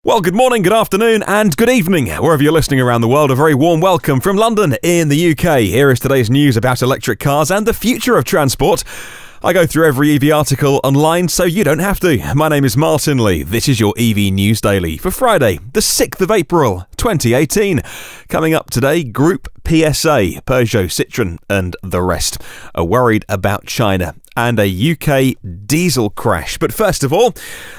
Well, good morning, good afternoon, and good evening. Wherever you're listening around the world, a very warm welcome from London in the UK. Here is today's news about electric cars and the future of transport. I go through every EV article online, so you don't have to. My name is Martin Lee. This is your EV News Daily for Friday, the 6th of April, 2018. Coming up today, Groupe PSA, Peugeot, Citroën, and the rest are worried about China and a UK diesel crash. But first of all,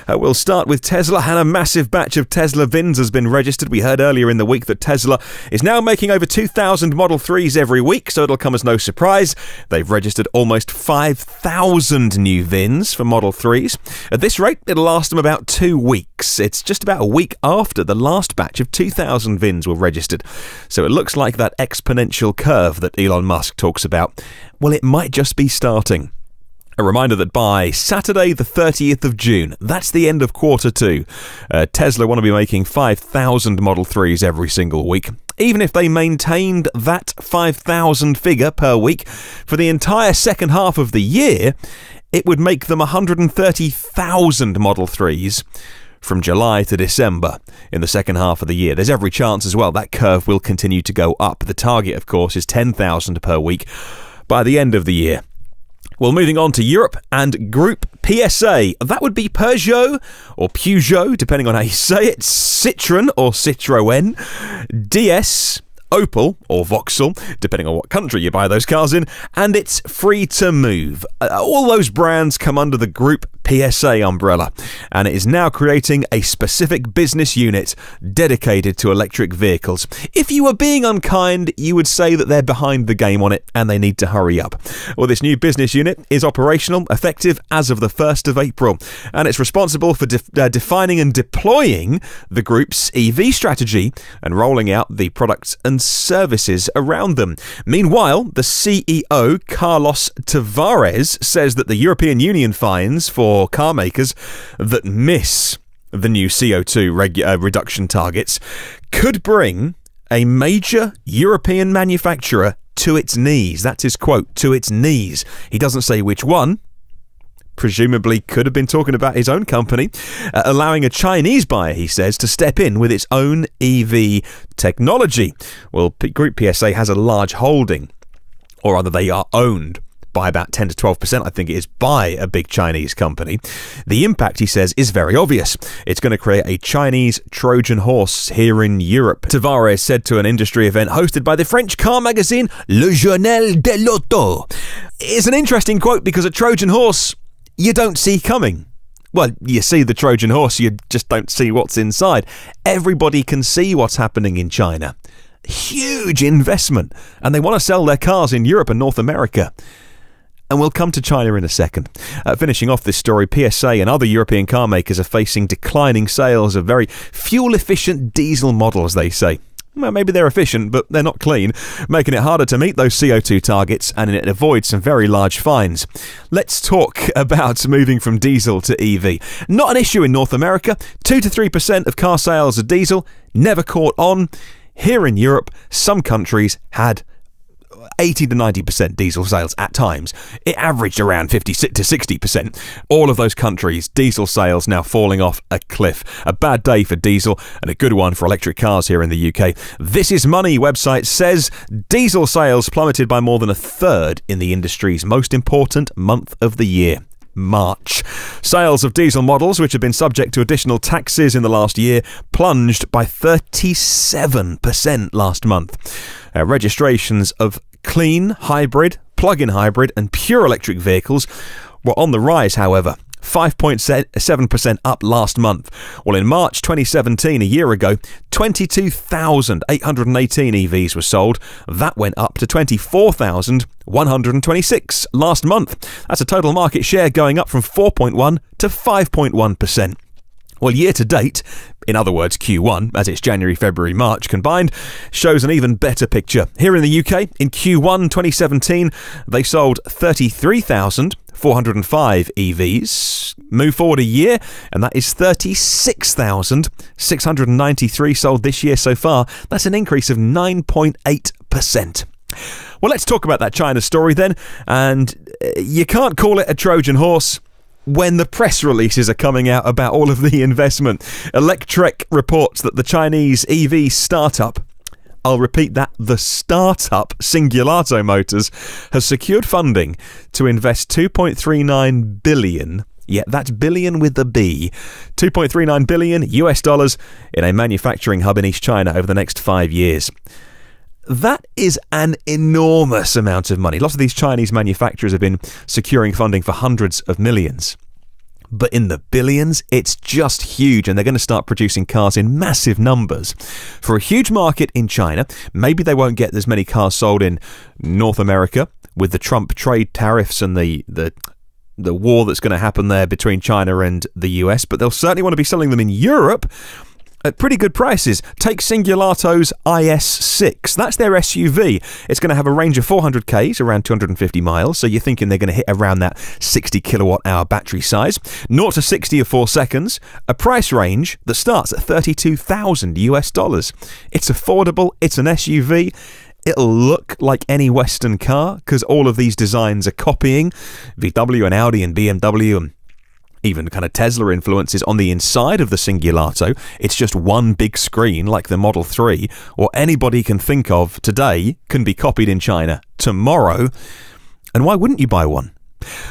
we'll start with Tesla, and a massive batch of Tesla VINs has been registered. We heard earlier in the week that Tesla is now making over 2,000 Model 3s every week, so it'll come as no surprise. They've registered almost 5,000 new VINs for Model 3s. At this rate, it'll last them about 2 weeks. It's just about a week after the last batch of 2,000 VINs were registered. So it looks like that exponential curve that Elon Musk talks about, well, it might just be starting. A reminder that by Saturday, the 30th of June, that's the end of quarter two, Tesla want to be making 5,000 Model 3s every single week. Even if they maintained that 5,000 figure per week for the entire second half of the year, it would make them 130,000 Model 3s from July to December in the second half of the year. There's every chance as well that curve will continue to go up. The target, of course, is 10,000 per week by the end of the year. Well, moving on to Europe and Groupe PSA. That would be Peugeot or Peugeot, depending on how you say it, Citroën or Citroën, DS, Opel or Vauxhall, depending on what country you buy those cars in, and it's free to move. All those brands come under the Groupe PSA umbrella, and it is now creating a specific business unit dedicated to electric vehicles. If you were being unkind, you would say that they're behind the game on it and they need to hurry up. Well, this new business unit is operational, effective as of the 1st of April, and it's responsible for defining and deploying the group's EV strategy and rolling out the products and services around them. Meanwhile, the CEO Carlos Tavares says that the European Union fines for car makers that miss the new CO2 reduction targets could bring a major European manufacturer to its knees. That's his quote, to its knees. He doesn't say which one. Presumably could have been talking about his own company, allowing a Chinese buyer, he says, to step in with its own EV technology. Well, Groupe PSA has a large holding, or rather they are owned by about 10 to 12%, I think it is, by a big Chinese company. The impact, he says, is very obvious. It's going to create a Chinese Trojan Horse here in Europe. Tavares said to an industry event hosted by the French car magazine Le Journal de l'Auto. It's an interesting quote because a Trojan Horse you don't see coming. Well, you see the Trojan Horse, you just don't see what's inside. Everybody can see what's happening in China. Huge investment, and they want to sell their cars in Europe and North America. And we'll come to China in a second. Finishing off this story, PSA and other European car makers are facing declining sales of very fuel-efficient diesel models, they say. Well, maybe they're efficient, but they're not clean, making it harder to meet those CO2 targets, and it avoids some very large fines. Let's talk about moving from diesel to EV. Not an issue in North America. 2 to 3% of car sales are diesel, never caught on. Here in Europe, some countries had 80 to 90% diesel sales at times. It averaged around 50 to 60%. All of those countries, diesel sales now falling off a cliff. A bad day for diesel and a good one for electric cars here in the UK. This Is Money website says diesel sales plummeted by more than a third in the industry's most important month of the year, March. Sales of diesel models, which have been subject to additional taxes in the last year, plunged by 37% last month. Registrations of clean, hybrid, plug-in hybrid and pure electric vehicles were on the rise, however. 5.7% up last month. Well, in March 2017, a year ago, 22,818 EVs were sold. That went up to 24,126 last month. That's a total market share going up from 4.1 to 5.1%. Well, year to date, in other words Q1, as it's January, February, March combined, shows an even better picture. Here in the UK, in Q1 2017, they sold 33,405 EVs. Move forward a year, and that is 36,693 sold this year so far. That's an increase of 9.8%. Well, let's talk about that China story then. And you can't call it a Trojan horse when the press releases are coming out about all of the investment. Electrek reports that the Chinese EV startup, I'll repeat that, the startup Singulato Motors has secured funding to invest $2.39 billion. Yeah, that's billion with the B. $2.39 billion US dollars in a manufacturing hub in East China over the next 5 years. That is an enormous amount of money. Lots of these Chinese manufacturers have been securing funding for hundreds of millions. But in the billions, it's just huge, and they're going to start producing cars in massive numbers. For a huge market in China, maybe they won't get as many cars sold in North America with the Trump trade tariffs and the war that's going to happen there between China and the US, but they'll certainly want to be selling them in Europe at pretty good prices. Take Singulato's IS6. That's their SUV. It's going to have a range of 400 k's, around 250 miles, so you're thinking they're going to hit around that 60 kilowatt hour battery size. 0 to 60 of 4 seconds. A price range that starts at $32,000 US dollars. It's affordable. It's an SUV. It'll look like any Western car because all of these designs are copying VW and Audi and BMW and even kind of Tesla influences on the inside of the Singulato. It's just one big screen like the Model 3. What anybody can think of today can be copied in China tomorrow. And why wouldn't you buy one?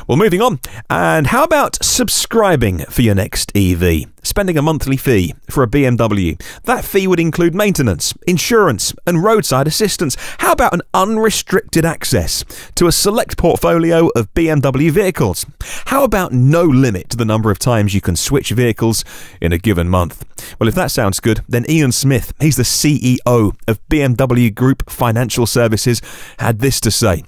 Well, moving on. And how about subscribing for your next EV? Spending a monthly fee for a BMW. That fee would include maintenance, insurance, and roadside assistance. How about an unrestricted access to a select portfolio of BMW vehicles? How about no limit to the number of times you can switch vehicles in a given month? Well, if that sounds good, then Ian Smith, he's the CEO of BMW Group Financial Services, had this to say.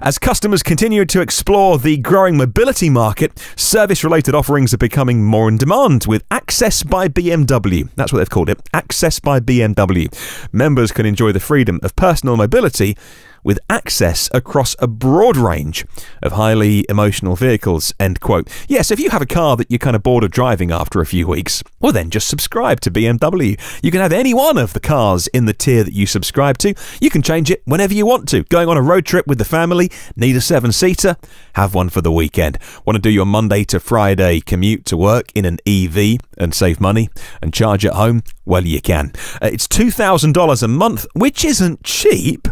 As customers continue to explore the growing mobility market, service-related offerings are becoming more in demand with Access by BMW. That's what they've called it, Access by BMW. Members can enjoy the freedom of personal mobility with access across a broad range of highly emotional vehicles, end quote. Yes, if you have a car that you're kind of bored of driving after a few weeks, well then just subscribe to BMW. You can have any one of the cars in the tier that you subscribe to. You can change it whenever you want to. Going on a road trip with the family, need a 7-seater? Have one for the weekend. Want to do your Monday to Friday commute to work in an EV and save money and charge at home? Well, you can. It's $2,000 a month, which isn't cheap.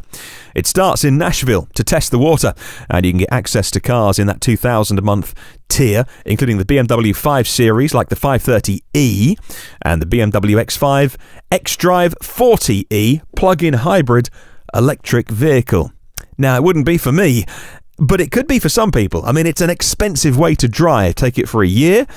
It starts in Nashville to test the water, and you can get access to cars in that $2,000 a month tier, including the BMW 5 Series like the 530e and the BMW X5 xDrive 40e plug-in hybrid electric vehicle. Now, it wouldn't be for me, but it could be for some people. I mean, it's an expensive way to drive. Take it for a year,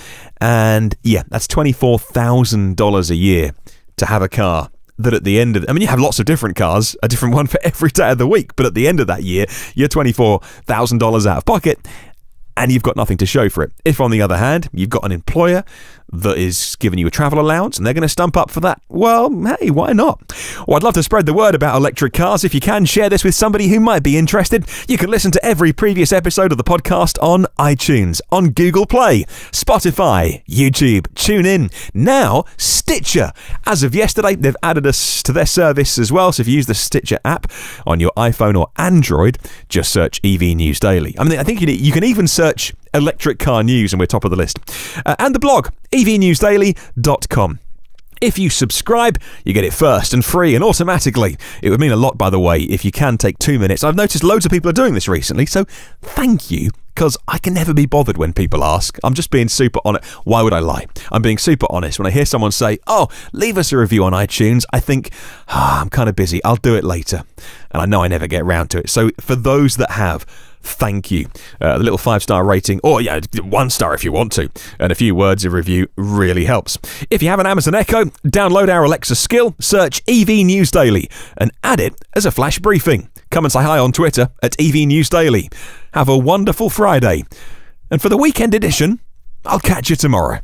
and yeah, that's $24,000 a year to have a car. That at the end of, I mean, you have lots of different cars, a different one for every day of the week, but at the end of that year, you're $24,000 out of pocket and you've got nothing to show for it. If, on the other hand, you've got an employer that is giving you a travel allowance and they're going to stump up for that, well, hey, why not? Well, I'd love to spread the word about electric cars. If you can, share this with somebody who might be interested. You can listen to every previous episode of the podcast on iTunes, on Google Play, Spotify, YouTube, TuneIn, now Stitcher. As of yesterday, they've added us to their service as well, so if you use the Stitcher app on your iPhone or Android, just search EV News Daily. I mean, I think you can even search electric car news and we're top of the list. And the blog, evnewsdaily.com. If you subscribe, you get it first and free and automatically. It would mean a lot, by the way, if you can take 2 minutes. I've noticed loads of people are doing this recently, so thank you, because I can never be bothered when people ask. I'm just being super honest. Why would I lie? I'm being super honest. When I hear someone say, oh, leave us a review on iTunes, I think, I'm kind of busy. I'll do it later. And I know I never get around to it. So for those that have, thank you. The little 5-star rating, or 1 star if you want to, and a few words of review really helps. If you have an Amazon Echo, download our Alexa skill, search EV News Daily, and add it as a flash briefing. Come and say hi on Twitter at EV News Daily. Have a wonderful Friday. And for the weekend edition, I'll catch you tomorrow.